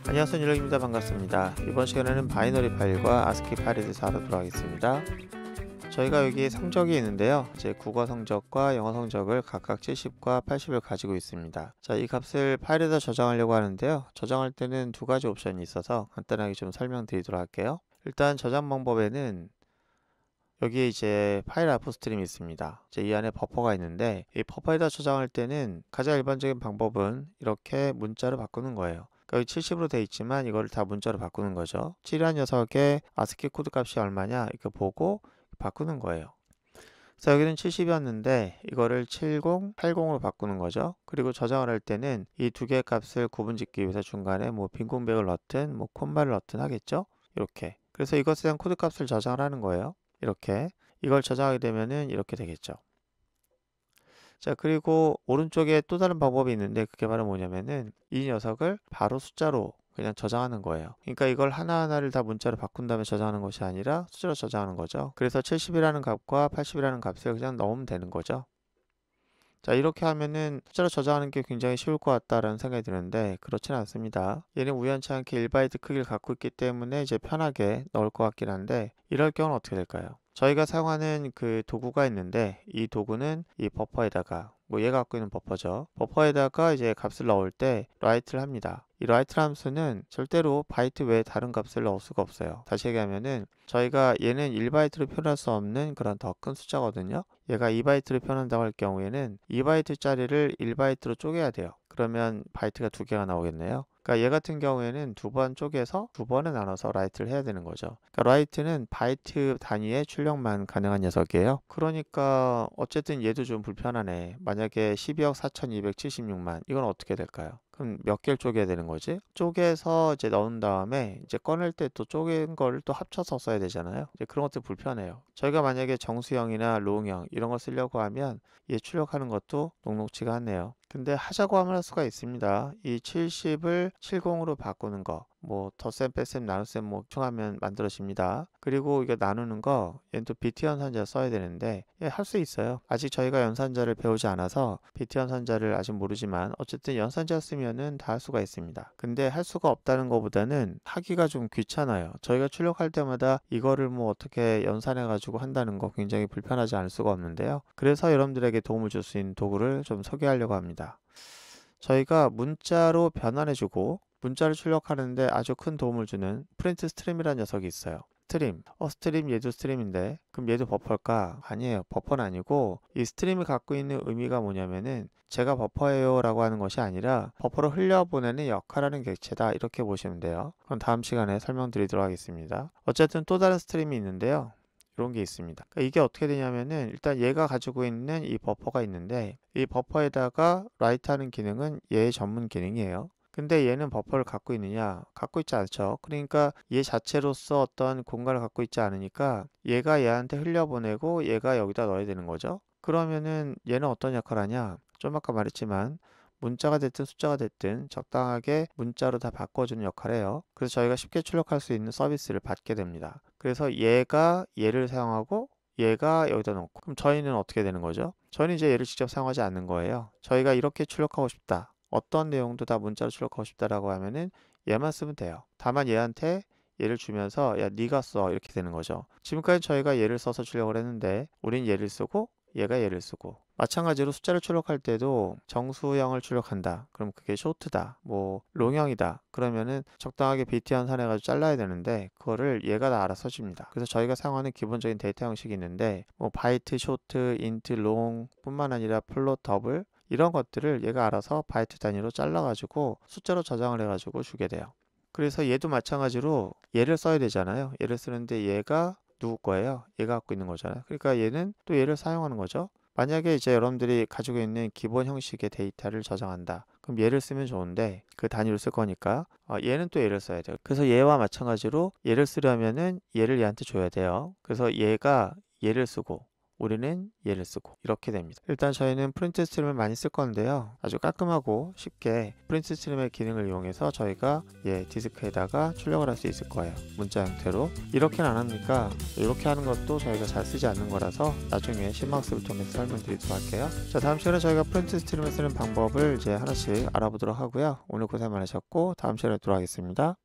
안녕하세요, 뉴욕입니다. 반갑습니다. 이번 시간에는 바이너리 파일과 아스키 파일에 대해서 알아보도록 하겠습니다. 저희가 여기 성적이 있는데요. 이제 국어 성적과 영어 성적을 각각 70과 80을 가지고 있습니다. 자, 이 값을 파일에다 저장하려고 하는데요. 저장할 때는 두 가지 옵션이 있어서 간단하게 좀 설명드리도록 할게요. 일단 저장 방법에는 여기에 이제 파일 아포스트림이 있습니다. 이제 이 안에 버퍼가 있는데 이 버퍼에다 저장할 때는 가장 일반적인 방법은 이렇게 문자로 바꾸는 거예요. 그러니까 여기 70으로 돼 있지만 이거를 다 문자로 바꾸는 거죠. 7이라는 녀석의 아스키 코드 값이 얼마냐 이렇게 보고 바꾸는 거예요. 그래서 여기는 70이었는데 이거를 70, 80으로 바꾸는 거죠. 그리고 저장을 할 때는 이 두 개의 값을 구분짓기 위해서 중간에 뭐 빈 공백을 넣든 뭐 콤마를 넣든 하겠죠. 이렇게. 그래서 이것에 대한 코드 값을 저장을 하는 거예요. 이렇게 이걸 저장하게 되면은 이렇게 되겠죠. 자, 그리고 오른쪽에 또 다른 방법이 있는데 그게 바로 뭐냐면은 이 녀석을 바로 숫자로 그냥 저장하는 거예요. 그러니까 이걸 하나하나를 다 문자로 바꾼 다음에 저장하는 것이 아니라 숫자로 저장하는 거죠. 그래서 70이라는 값과 80이라는 값을 그냥 넣으면 되는 거죠. 자, 이렇게 하면은 숫자로 저장하는 게 굉장히 쉬울 것 같다라는 생각이 드는데 그렇지는 않습니다. 얘는 우연치 않게 1바이트 크기를 갖고 있기 때문에 이제 편하게 넣을 것 같긴 한데 이럴 경우는 어떻게 될까요? 저희가 사용하는 그 도구가 있는데 이 도구는 이 버퍼에다가 뭐 얘가 갖고 있는 버퍼죠. 버퍼에다가 이제 값을 넣을 때 write를 합니다. 이 write 함수는 절대로 바이트 외에 다른 값을 넣을 수가 없어요. 다시 얘기하면은 저희가 얘는 1바이트로 표현할 수 없는 그런 더 큰 숫자거든요. 얘가 2바이트로 표현한다고 할 경우에는 2바이트짜리를 1바이트로 쪼개야 돼요. 그러면 바이트가 두 개가 나오겠네요. 그러니까 얘 같은 경우에는 두 번 쪼개서 두 번에 나눠서 write를 해야 되는 거죠. 그러니까 write는 바이트 단위의 출력만 가능한 녀석이에요. 그러니까 어쨌든 얘도 좀 불편하네. 만약에 12억 4276만 이건 어떻게 될까요? 그럼 몇 개를 쪼개야 되는 거지? 쪼개서 이제 넣은 다음에 이제 꺼낼 때 또 쪼갠 거를 또 합쳐서 써야 되잖아요. 이제 그런 것도 불편해요. 저희가 만약에 정수형이나 롱형 이런 거 쓰려고 하면 얘 출력하는 것도 녹록지가 않네요. 근데 하자고 하면 할 수가 있습니다. 이 70을 70으로 바꾸는 거, 뭐 덧셈, 뺄셈, 나눗셈 뭐 총하면 만들어집니다. 그리고 이거 나누는 거, 얘는 또 비트 연산자 써야 되는데 예, 할 수 있어요. 아직 저희가 연산자를 배우지 않아서 비트 연산자를 아직 모르지만 어쨌든 연산자 쓰면은 다 할 수가 있습니다. 근데 할 수가 없다는 것보다는 하기가 좀 귀찮아요. 저희가 출력할 때마다 이거를 뭐 어떻게 연산해 가지고 한다는 거 굉장히 불편하지 않을 수가 없는데요. 그래서 여러분들에게 도움을 줄 수 있는 도구를 좀 소개하려고 합니다. 저희가 문자로 변환해주고 문자를 출력하는데 아주 큰 도움을 주는 프린트 스트림이라는 녀석이 있어요. 스트림. 스트림 얘도 스트림인데 그럼 얘도 버퍼일까? 아니에요. 버퍼는 아니고 이 스트림이 갖고 있는 의미가 뭐냐면은 제가 버퍼예요 라고 하는 것이 아니라 버퍼로 흘려보내는 역할하는 객체다 이렇게 보시면 돼요. 그럼 다음 시간에 설명드리도록 하겠습니다. 어쨌든 또 다른 스트림이 있는데요. 이런 게 있습니다. 그러니까 이게 어떻게 되냐면은 일단 얘가 가지고 있는 이 버퍼가 있는데 이 버퍼에다가 write 하는 기능은 얘의 전문 기능이에요. 근데 얘는 버퍼를 갖고 있느냐? 갖고 있지 않죠. 그러니까 얘 자체로서 어떤 공간을 갖고 있지 않으니까 얘가 얘한테 흘려보내고 얘가 여기다 넣어야 되는 거죠. 그러면은 얘는 어떤 역할을 하냐? 좀 아까 말했지만 문자가 됐든 숫자가 됐든 적당하게 문자로 다 바꿔주는 역할을 해요. 그래서 저희가 쉽게 출력할 수 있는 서비스를 받게 됩니다. 그래서 얘가 얘를 사용하고 얘가 여기다 넣고 그럼 저희는 어떻게 되는 거죠? 저희는 이제 얘를 직접 사용하지 않는 거예요. 저희가 이렇게 출력하고 싶다. 어떤 내용도 다 문자로 출력하고 싶다라고 하면은 얘만 쓰면 돼요. 다만 얘한테 얘를 주면서 야 네가 써 이렇게 되는 거죠. 지금까지 저희가 얘를 써서 출력을 했는데 우린 얘를 쓰고 얘가 얘를 쓰고 마찬가지로 숫자를 출력할 때도 정수형을 출력한다. 그럼 그게 쇼트다. 뭐 롱형이다. 그러면은 적당하게 비트 연산해가지고 잘라야 되는데 그거를 얘가 다 알아서 줍니다. 그래서 저희가 사용하는 기본적인 데이터 형식이 있는데 뭐 바이트, 쇼트, 인트, 롱 뿐만 아니라 플롯, 더블 이런 것들을 얘가 알아서 바이트 단위로 잘라가지고 숫자로 저장을 해가지고 주게 돼요. 그래서 얘도 마찬가지로 얘를 써야 되잖아요. 얘를 쓰는데 얘가 누구 거예요? 얘가 갖고 있는 거잖아요. 그러니까 얘는 또 얘를 사용하는 거죠. 만약에 이제 여러분들이 가지고 있는 기본 형식의 데이터를 저장한다. 그럼 얘를 쓰면 좋은데 그 단위로 쓸 거니까 얘는 또 얘를 써야 돼요. 그래서 얘와 마찬가지로 얘를 쓰려면은 얘를 얘한테 줘야 돼요. 그래서 얘가 얘를 쓰고 우리는 얘를 쓰고 이렇게 됩니다. 일단 저희는 프린트 스트림을 많이 쓸 건데요. 아주 깔끔하고 쉽게 프린트 스트림의 기능을 이용해서 저희가 디스크에다가 출력을 할 수 있을 거예요. 문자 형태로. 이렇게는 안 합니까? 이렇게 하는 것도 저희가 잘 쓰지 않는 거라서 나중에 심마학습을 통해서 설명드리도록 할게요. 자, 다음 시간에 저희가 프린트 스트림을 쓰는 방법을 이제 하나씩 알아보도록 하고요. 오늘 고생 많으셨고 다음 시간에 뵙도록 하겠습니다.